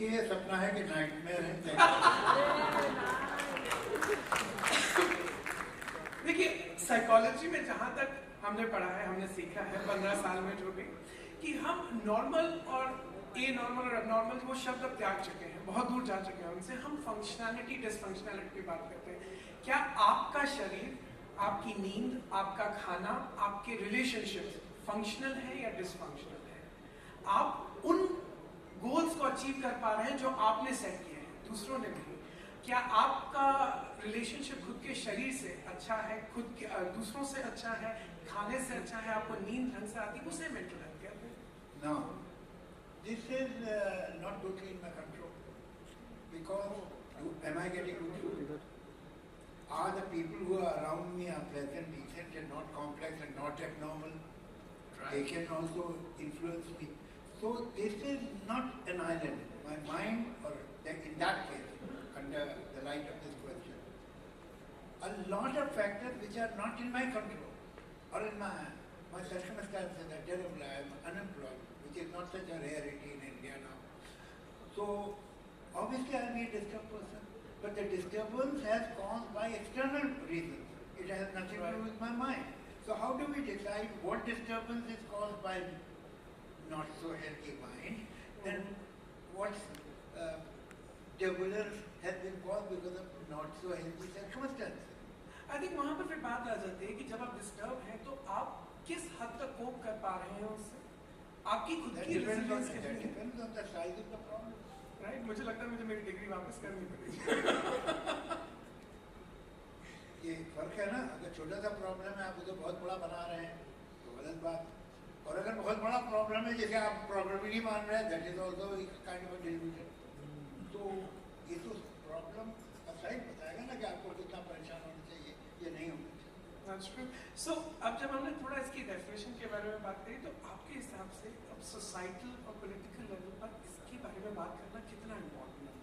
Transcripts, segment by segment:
देखिए सपना है कि नाइटमेयर है। देखिए साइकोलॉजी में जहाँ तक हमने पढ़ा है, हमने सीखा है 15 साल में जो भी, कि हम नॉर्मल और ए नॉर्मल और एबनॉर्मल वो शब्द अब त्याग चुके हैं, बहुत दूर जा चुके हैं उनसे। हम फंक्शनैलिटी डिसफंक्शनैलिटी की बात करते हैं। क्या आपका शरीर, आपकी नींद, आपका खाना, आपके रिलेशनशिप्स फंक्शनल है या डिसफंक्शनल है? आप उन गोल्स को अचीव कर पा रहे हैं जो आपने सेट किए हैं, दूसरों ने नहीं? क्या आपका रिलेशनशिप खुद के शरीर से अच्छा है, खुद के दूसरों से अच्छा है, खाने से अच्छा है, आपको नींद ढंग से आती है? उसे मेंटल हेल्थ कहते हैं। No, this is not totally in my control because am I getting good? Are the people who are around me are pleasant, decent, and not complex and not abnormal? They can also influence me. So this is not an island. My mind, or in that case, under the light of this question, a lot of factors which are not in my control, or in my circumstances are terrible. I am unemployed, which is not such a rarity in India now. So obviously I will be a disturbed person, but the disturbance has caused by external reasons. It has nothing to do with my mind. So how do we decide what disturbance is caused by not so healthy mind, then what turbulence has been caused because of not so healthy circumstances? I think वहां पर फिर बात आ जाती है कि जब आप disturb हैं तो आप किस हद तक कोप कर पा रहे हैं उससे, आपकी खुद की resilience depends on the size of the problem. Right. मुझे लगता है मुझे मेरी डिग्री वापस करनी पड़ेगी। ये फर्क है ना, अगर छोटा सा प्रॉब्लम है आप उसे बहुत बड़ा बना रहे हैं तो गलत बात, और अगर बहुत बड़ा प्रॉब्लम है जैसे आप प्रॉब्लम ही नहीं मान रहे हैं, that is also kind of delusion. तो ये तो प्रॉब्लम का साइड बताएगा ना कि आपको कितना परेशान होना चाहिए या नहीं होना चाहिए। That's true. So अब जब हमने थोड़ा इसकी डेफिनेशन के बारे में बात करी, तो आपके हिसाब से अब सोसाइटल और पॉलिटिकल लेवल पर इसके बारे में बात करना कितना इम्पोर्टेंट है?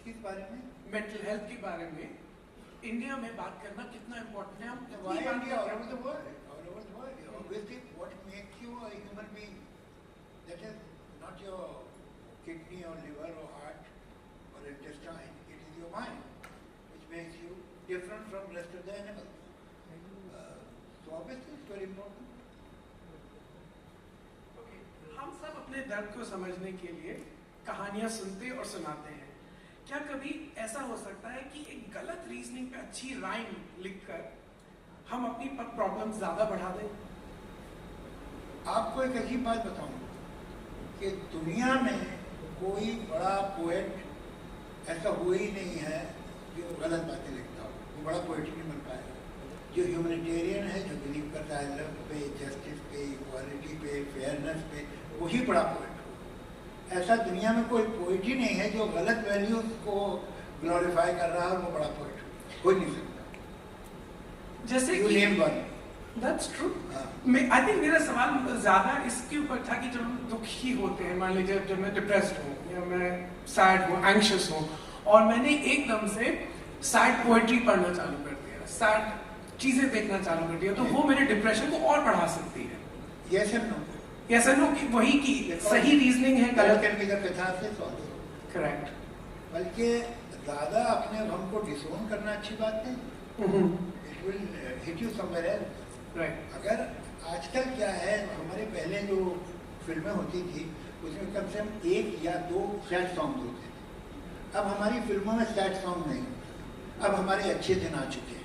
किस बारे में? मेंटल हेल्थ के बारे में इंडिया में बात करना कितना इम्पोर्टेंट है? हम Why कितनी बात India? All करते over हैं? the world. All over the world. Obviously, what makes you a human being, that is not your kidney or liver or heart or intestine. It is your mind, which makes you different from rest of the animals. So obviously, it's very important. Okay. हम सब अपने दर्द को समझने के लिए कहानियां सुनते और सुनाते हैं। क्या कभी ऐसा हो सकता है कि एक गलत रीजनिंग पे अच्छी राइम लिखकर हम अपनी प्रॉब्लम ज्यादा बढ़ा दें? आपको एक अजीब बात बताऊं कि दुनिया में कोई बड़ा पोएट ऐसा हुआ ही नहीं है जो गलत बातें लिखता हो, वो बड़ा पोएट नहीं बन पाएगा। जो ह्यूमैनिटेरियन है, जो बिलीव करता है लव पे, जस्टिस पे, इक्वालिटी पे, फेयरनेस पे, वही बड़ा पोएट हो। ऐसा दुनिया में कोई पोएट ही नहीं है जो गलत वैल्यूज को ग्लोरीफाई कर रहा है और वो बड़ा पोएट हो, कोई नहीं सकता। जैसे You name one. That's true. I think मेरा सवाल ज्यादा इसके ऊपर था कि जब हम दुखी होते हैं, मान लीजिए जब मैं डिप्रेस्ड हूँ या मैं सैड हूँ, एंग्शियस हूँ, और मैंने एकदम से सैड पोएट्री पढ़ना चालू कर दिया, सैड चीजें देखना चालू कर दिया, तो वो मेरे डिप्रेशन को और बढ़ा सकती है। Yes and no. Yes and no कि वही की सही रीजनिंग है, गलत can be the catharsis also. Correct. बल्कि ज्यादा अपने गम को डिसोन करना अच्छी बात नहीं। It will hit you somewhere else. Right. अगर आजकल क्या है, हमारे पहले जो फिल्में होती थी उसमें कम से कम 1 या 2 सैड सॉन्ग होते थे। अब हमारी फिल्मों में सैड सॉन्ग नहीं होते, अब हमारे अच्छे दिन आ चुके हैं।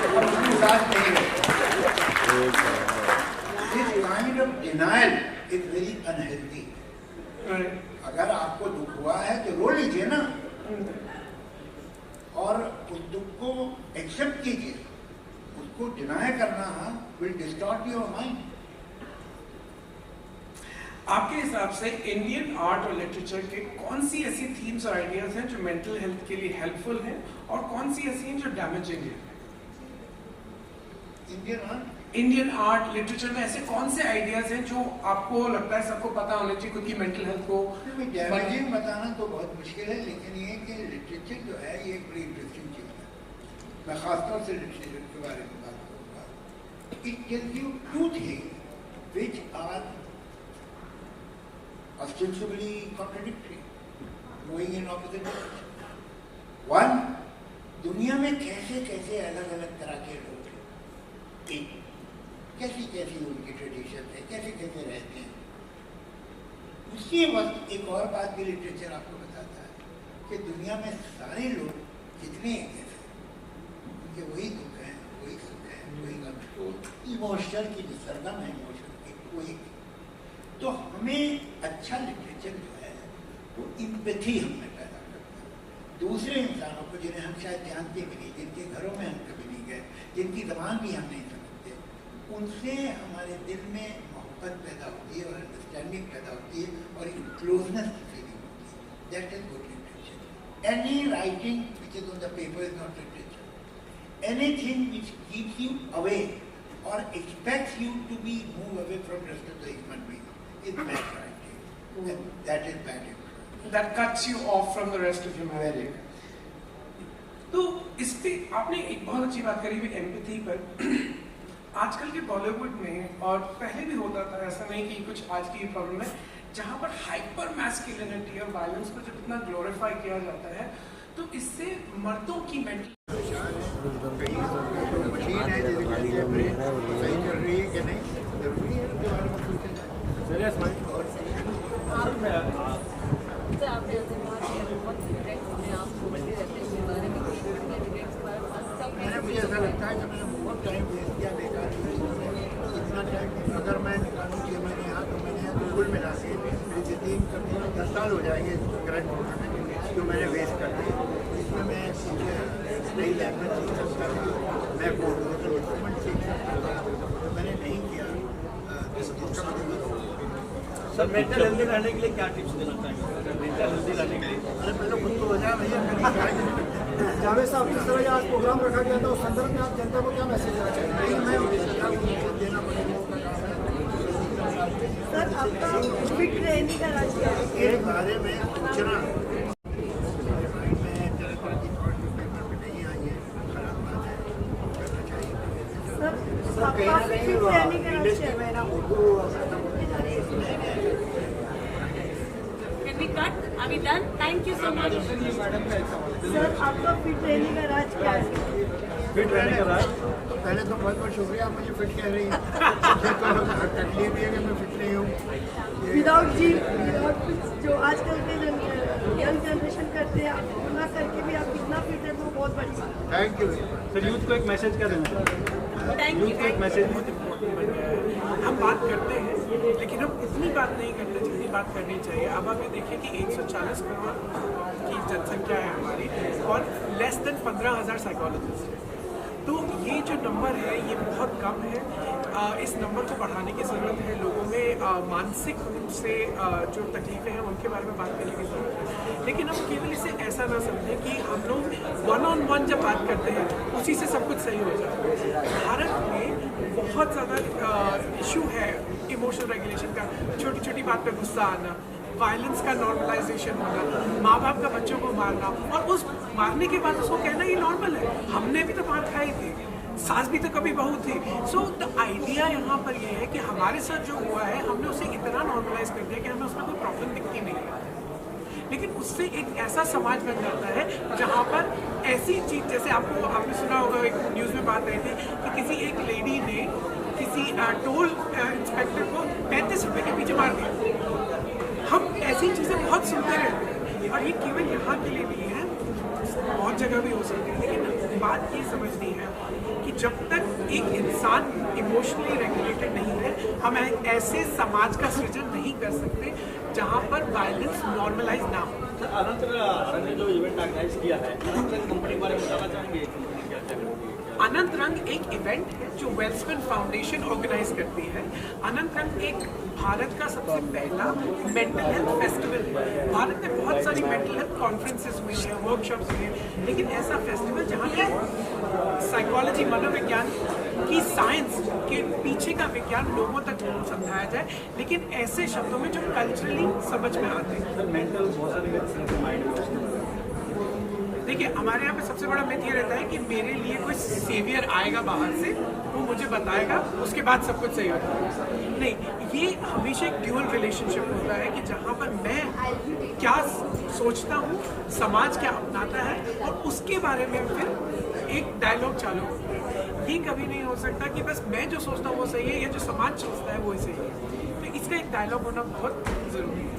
अब उसमें साथ नहीं रहते। This kind of denial is very unhealthy. अगर आपको दुख हुआ है तो रो लीजिए ना, और उस दुख को एक्सेप्ट कीजिए। उसको डिनाई करना will distort your mind. आपके हिसाब से इंडियन आर्ट और लिटरेचर के कौन सी ऐसी थीम्स और आइडियाज हैं जो मेंटल हेल्थ के लिए हेल्पफुल हैं, और कौन सी ऐसी हैं जो डैमेजिंग हैं? इंडियन आर्ट लिटरेचर में ऐसे कौन से आइडियाज हैं जो आपको लगता है सबको पता होना चाहिए खुद की मेंटल हेल्थ को? डैमेजिंग बताना तो बहुत मुश्किल है, लेकिन ये कि लिटरेचर जो है ये एक बड़ी इंटरेस्टिंग चीज है। मैं खासतौर से लिटरेचर के बारे में बात करूँगा। It tells you 2 things which are ostensibly contradictory, moving in opposite direction. One, दुनिया में कैसे कैसे अलग अलग तरह के लोग हैं, कैसी कैसी उनकी ट्रेडिशन है, कैसे कैसे रहते हैं। उसी वक्त एक और बात भी लिटरेचर आपको बताता है कि दुनिया में सारे लोग जितने एक जैसे उनके वही दुख हैं, वही सुख है, वही गम। तो इमोशन की जो सरगम है इमोशन की वही। तो हमें अच्छा लिटरेचर जो है वो इम्पैथी हमें पैदा करता है दूसरे इंसानों को, जिन्हें हम शायद जानते भी नहीं, जिनके घरों में हम कभी नहीं गए, जिनकी ज़बान भी हम नहीं समझते, उनसे हमारे दिल में मोहब्बत पैदा होती है और अंडरस्टैंडिंग पैदा होती है और एक क्लोजनेस फीलिंग होती है। That is good literature. Any writing which is on the paper is not literature. Anything which keeps you away और expects you to be move away from rest of the human being is bad writing. That is bad. That cuts you off from the rest of humanity. तो इस पे आपने एक बहुत अच्छी बात करी हुई एम्पैथी पर। आजकल के बॉलीवुड में और पहले भी होता था, ऐसा नहीं कि कुछ आज की प्रॉब्लम है, जहाँ पर हाइपर मैस्कुलिनिटी और वायलेंस को जब इतना ग्लोरीफाई किया जाता है तो इससे मर्दों की मेंटल मुझे ऐसा लगता है कि मैंने बहुत टाइम वेस्ट किया बेकार। इतना टाइम अगर मैं निकालूँ कि मैंने यहाँ तो मैंने यहाँ गूगल में ला के मेरी ज़िंदगी कम से कम 10 साल हो जाएंगे ग्रेजुएट होने में, जो मैंने वेस्ट कर दिए। इसमें मैं नई लैंग्वेज सीख सकता हूँ, मैं कंप्यूटर डेवलपमेंट सीख सकता हूँ, तो मैंने नहीं किया। सर मेंटल हेल्दी रहने के लिए क्या टिप्स देना चाहेंगे? मेंटल हेल्दी रहने के लिए अरे पहले खुद तो हो जाए भैया। जावेद साहब, जिस तरह आज प्रोग्राम रखा गया था उस संदर्भ में आप जनता को क्या मैसेज देना चाहेंगे? मैं देना पड़ेगा। सर, आपका फिट रहने का राज क्या है? के बारे में सोचना में तरह तरह की थॉट जो पेपर में नहीं आई है, खराब बात है, करना चाहिए। सर, आपका फिट रहने का राज क्या है? Can we cut? Are we done? Thank you so much. Sir, आपका फिट रहने का राज क्या है? फिट रहने का राज तो पहले तो बहुत बहुत शुक्रिया, आप मुझे फिट कह रही हैं। तकलीफ भी है कि मैं फिट नहीं हूँ। विदाउट जिम, विदाउट जो आजकल के यंग जनरेशन करते हैं, ना करके भी आप कितना फिट है वो बहुत बड़ी बात है। Thank you. सर यूथ को एक मैसेज क्या देना चाहेंगे? Thank youth you. को एक मैसेज हम बात करते हैं लेकिन हम इतनी बात नहीं करते जितनी बात करनी चाहिए। अब आप ये देखिए कि 140 करोड़ की जनसंख्या है हमारी और लेस देन 15,000 साइकोलॉजिस्ट हैं। तो ये जो नंबर है ये बहुत कम है। इस नंबर को बढ़ाने की ज़रूरत है। लोगों में मानसिक रूप से जो तकलीफें हैं उनके बारे में बात करने की ज़रूरत है। लेकिन हम केवल इसे ऐसा ना समझें कि हम लोग 1-on-1 जब बात करते हैं उसी से सब कुछ सही हो जाता है। भारत में बहुत ज़्यादा इशू है इमोशनल रेगुलेशन का। छोटी छोटी बात पर गुस्सा आना, वायलेंस का नॉर्मलाइजेशन होना, माँ बाप का बच्चों को मारना और उस मारने के बाद उसको कहना ये नॉर्मल है, हमने भी तो मार खाई थी, सास भी तो कभी बहू थी। सो द आइडिया यहाँ पर ये है कि हमारे साथ जो हुआ है हमने उसे इतना नॉर्मलाइज कर दिया कि हमें उसमें कोई प्रॉब्लम दिखती नहीं है। लेकिन उससे एक ऐसा समाज बन जाता है जहाँ पर ऐसी चीज़, जैसे आपने सुना होगा, एक न्यूज़ में बात आई थी कि किसी एक लेडी ने किसी टोल इंस्पेक्टर को 35 रुपये के पीछे मार दिया। हम ऐसी चीज़ें बहुत सुनते रहते हैं और ये केवल यहाँ के लिए नहीं है, बहुत जगह भी हो सकती है। लेकिन बात ये समझनी है कि जब तक एक इंसान इमोशनली रेगुलेटेड नहीं है, हम एक ऐसे समाज का सृजन नहीं कर सकते जहाँ पर वायलेंस नॉर्मलाइज ना हो। अनंत रंग ने जो इवेंट ऑर्गेनाइज किया है, अनंत रंग कंपनी के बारे में बताना चाहेंगे? अनंत रंग एक इवेंट है जो वेल्सपन फाउंडेशन ऑर्गेनाइज करती है। अनंत रंग एक भारत का सबसे पहला मेंटल हेल्थ फेस्टिवल है। भारत में बहुत सारी मेंटल हेल्थ कॉन्फ्रेंसेस हुई हैं, वर्कशॉप्स हुई हैं, लेकिन ऐसा फेस्टिवल जहाँ पे साइकोलॉजी, मनोविज्ञान की साइंस के पीछे का विज्ञान लोगों तक समझाया जाए, लेकिन ऐसे शब्दों में जो कल्चरली समझ में आते हैं। सर मेंटल बहुत सारे माइंड देखिए हमारे यहाँ पे सबसे बड़ा मिथ ये रहता है कि मेरे लिए कोई सेवियर आएगा बाहर से, वो मुझे बताएगा, उसके बाद सब कुछ सही हो जाएगा। नहीं, ये हमेशा एक ड्यूअल रिलेशनशिप होता है कि जहाँ पर मैं क्या सोचता हूँ, समाज क्या अपनाता है, और उसके बारे में फिर एक डायलॉग चालू होता है। ये कभी नहीं हो सकता कि बस मैं जो सोचता हूँ वो सही है या जो समाज सोचता है वो सही है। तो इसका एक डायलॉग होना बहुत ज़रूरी है।